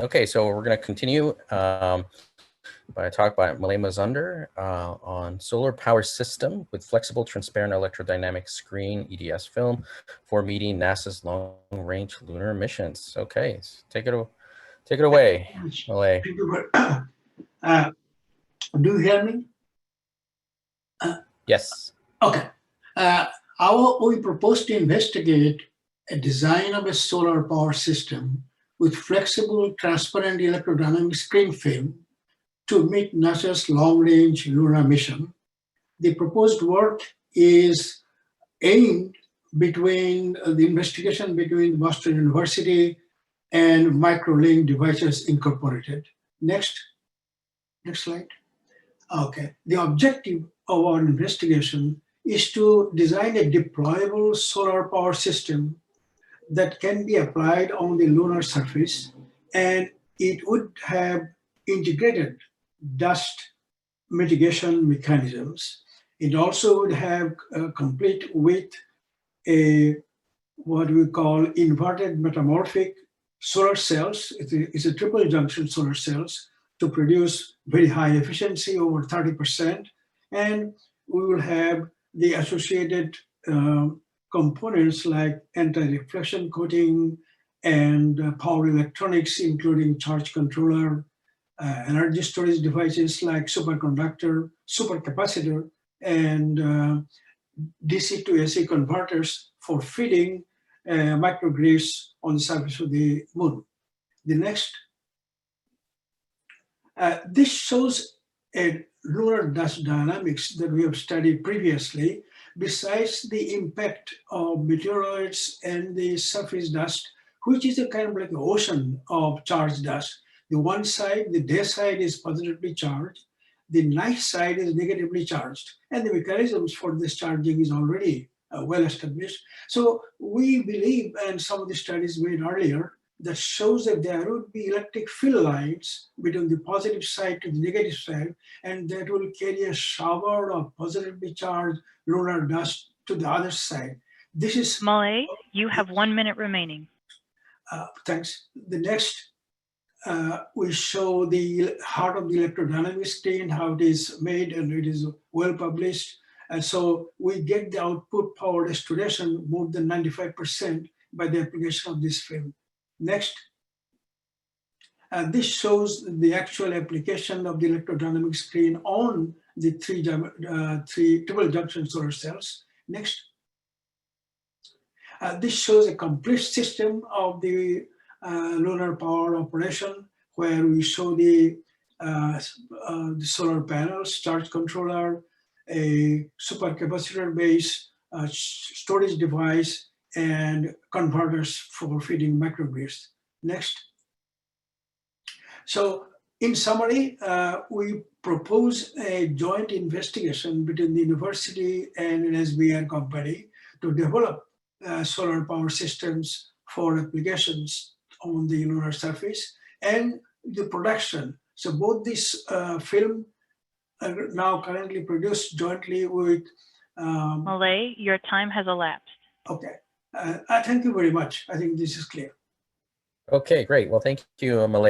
Okay, so we're going to continue by a talk by Malay Mazunder on solar power system with flexible, transparent electrodynamic screen EDS film for meeting NASA's long-range lunar missions. Okay, so take it away, Malay. Thank you. Do you hear me? Yes. Okay. We propose to investigate a design of a solar power system with flexible, transparent electrodynamic screen film to meet NASA's long-range lunar mission. The proposed work is aimed between the investigation between Boston University and Microlink Devices Incorporated. Next slide. Okay. The objective of our investigation is to design a deployable solar power system that can be applied on the lunar surface, and it would have integrated dust mitigation mechanisms. It also would have complete with a what we call inverted metamorphic solar cells. It's a triple junction solar cells to produce very high efficiency, over 30%. And we will have the associated components like anti-reflection coating and power electronics, including charge controller, energy storage devices like superconductor, supercapacitor, and DC to AC converters for feeding microgrids on the surface of the moon. The next. This shows a lunar dust dynamics that we have studied previously. Besides the impact of meteoroids and the surface dust, which is a kind of like an ocean of charged dust. The one side, the day side, is positively charged. The night side is negatively charged. And the mechanisms for this charging is already well established. So we believe, and some of the studies made earlier, that shows that there would be electric field lines between the positive side to the negative side, and that will carry a shower of positively charged lunar dust to the other side. This is Malay, you have 1 minute remaining. Thanks. The next, we show the heart of the electrodynamic screen, how it is made, and it is well published. And so we get the output power restoration more than 95% by the application of this film. Next. This shows the actual application of the electrodynamic screen on the three triple junction solar cells. Next. This shows a complete system of the lunar power operation, where we show the solar panels, charge controller, a supercapacitor base, storage device, and converters for feeding microgrids. Next. So in summary, we propose a joint investigation between the university and an SBI company to develop solar power systems for applications on the lunar surface and the production. So both this film are now currently produced jointly with Malay, your time has elapsed. Okay. Thank you very much. I think this is clear. Okay, great. Well, thank you, Malay.